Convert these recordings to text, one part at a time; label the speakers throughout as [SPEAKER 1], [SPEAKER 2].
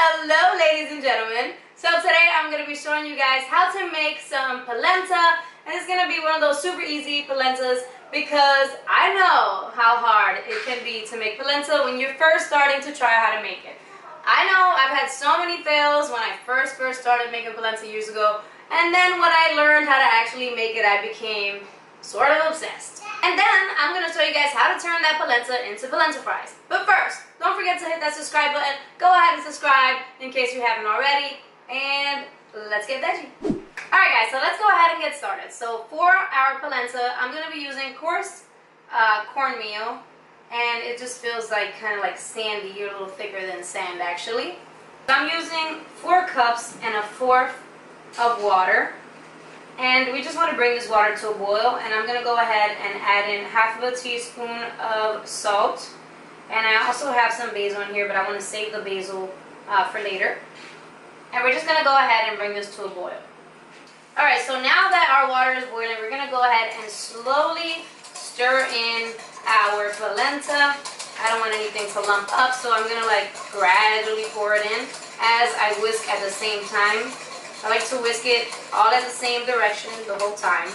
[SPEAKER 1] Hello ladies and gentlemen. So today I'm going to be showing you guys how to make some polenta, and it's going to be one of those super easy polentas because I know how hard it can be to make polenta when you're first starting to try how to make it. I know I've had so many fails when I first started making polenta years ago, and then when I learned how to actually make it, I became sort of obsessed. And then I'm going to show you guys how to turn that polenta into polenta fries. But first, don't forget to hit that subscribe button. Go ahead and subscribe in case you haven't already. And let's get veggie. Alright guys, so let's go ahead and get started. So for our polenta, I'm going to be using coarse cornmeal. And it just feels like kind of like sandy, a little thicker than sand actually. So I'm using 4 cups and a fourth of water. And we just want to bring this water to a boil, and I'm going to go ahead and add in half of a teaspoon of salt. And I also have some basil in here, but I want to save the basil for later. And we're just going to go ahead and bring this to a boil. Alright, so now that our water is boiling, we're going to go ahead and slowly stir in our polenta. I don't want anything to lump up, so I'm going to like gradually pour it in as I whisk at the same time. I like to whisk it all at the same direction the whole time.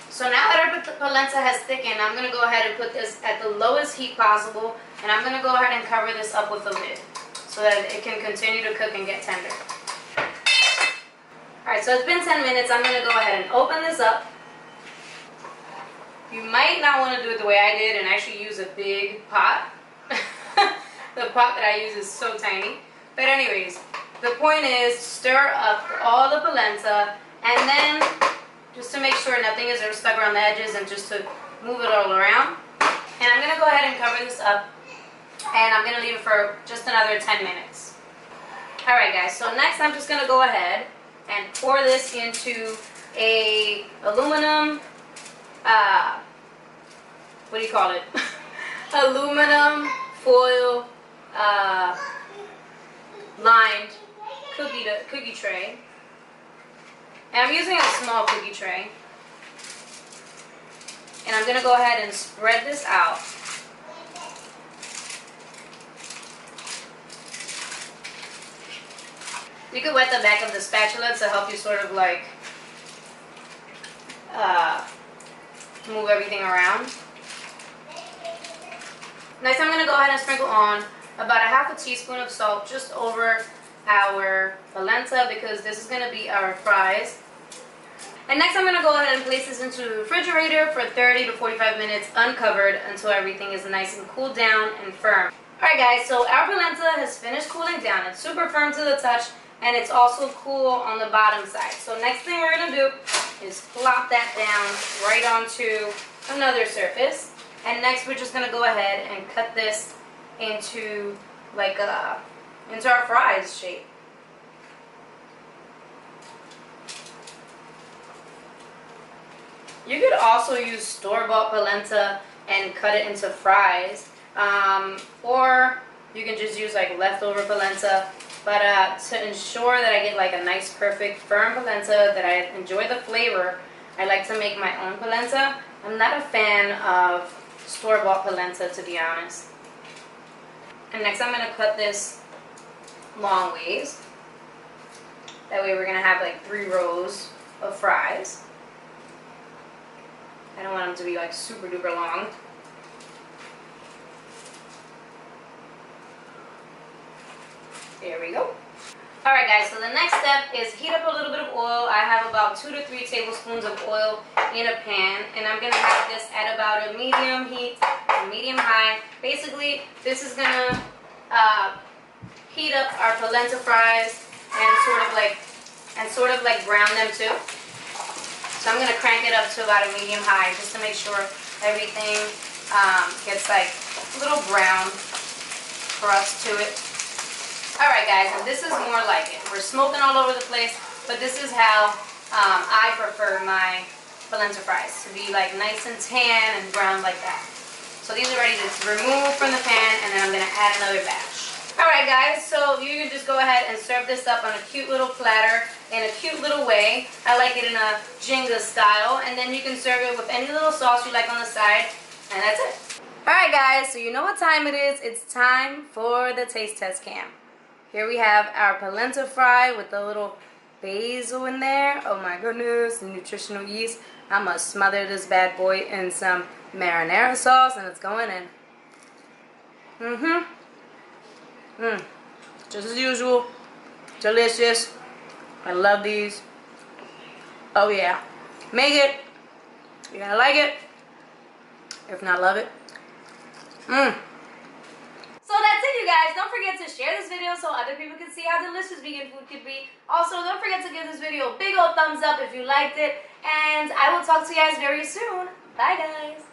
[SPEAKER 1] So now that our polenta has thickened, I'm going to go ahead and put this at the lowest heat possible, and I'm going to go ahead and cover this up with a lid so that it can continue to cook and get tender. Alright, so it's been 10 minutes. I'm going to go ahead and open this up. You might not want to do it the way I did and actually use a big pot. The pot that I use is so tiny. But anyways, the point is stir up all the polenta, and then just to make sure nothing is stuck around the edges and just to move it all around. And I'm going to go ahead and cover this up, and I'm going to leave it for just another 10 minutes. Alright guys, so next I'm just going to go ahead and pour this into a aluminum what do you call it? Aluminum foil lined cookie tray. And I'm using a small cookie tray. And I'm going to go ahead and spread this out. You could wet the back of the spatula to help you sort of like move everything around. Next I'm going to go ahead and sprinkle on about a half a teaspoon of salt just over our polenta because this is going to be our fries. And next I'm going to go ahead and place this into the refrigerator for 30 to 45 minutes uncovered until everything is nice and cooled down and firm. Alright guys, so our polenta has finished cooling down. It's super firm to the touch, and it's also cool on the bottom side. So next thing we're going to do is plop that down right onto another surface. And next we're just going to go ahead and cut this into like into our fries shape. You could also use store-bought polenta and cut it into fries, or you can just use like leftover polenta. But to ensure that I get like a nice, perfect, firm polenta that I enjoy the flavor, I like to make my own polenta. I'm not a fan of store-bought polenta, to be honest. And next I'm going to cut this long ways. That way we're going to have like 3 rows of fries. I don't want them to be like super duper long. There we go. Alright guys, so the next step is heat up a little bit of oil. I have about 2 to 3 tablespoons of oil in a pan, and I'm going to have this at about a medium heat, a medium high. Basically, this is going to heat up our polenta fries and sort of like brown them too. So I'm going to crank it up to about a medium high just to make sure everything gets like a little brown crust to it. Alright guys, and this is more like it. We're smoking all over the place, but this is how I prefer my polenta fries, to be like nice and tan and brown like that. So these are ready to remove from the pan, and then I'm going to add another batch. Alright guys, so you can just go ahead and serve this up on a cute little platter, in a cute little way. I like it in a Jenga style, and then you can serve it with any little sauce you like on the side, and that's it. Alright guys, so you know what time it is. It's time for the taste test cam. Here we have our polenta fry with the little basil in there. Oh my goodness, the nutritional yeast. I'm gonna smother this bad boy in some marinara sauce, and it's going in. Just as usual. Delicious. I love these. Oh yeah. Make it. You're gonna like it. If not, love it. So that's it, you guys. Don't forget to share this video so other people can see how delicious vegan food could be. Also, don't forget to give this video a big old thumbs up if you liked it. And I will talk to you guys very soon. Bye, guys.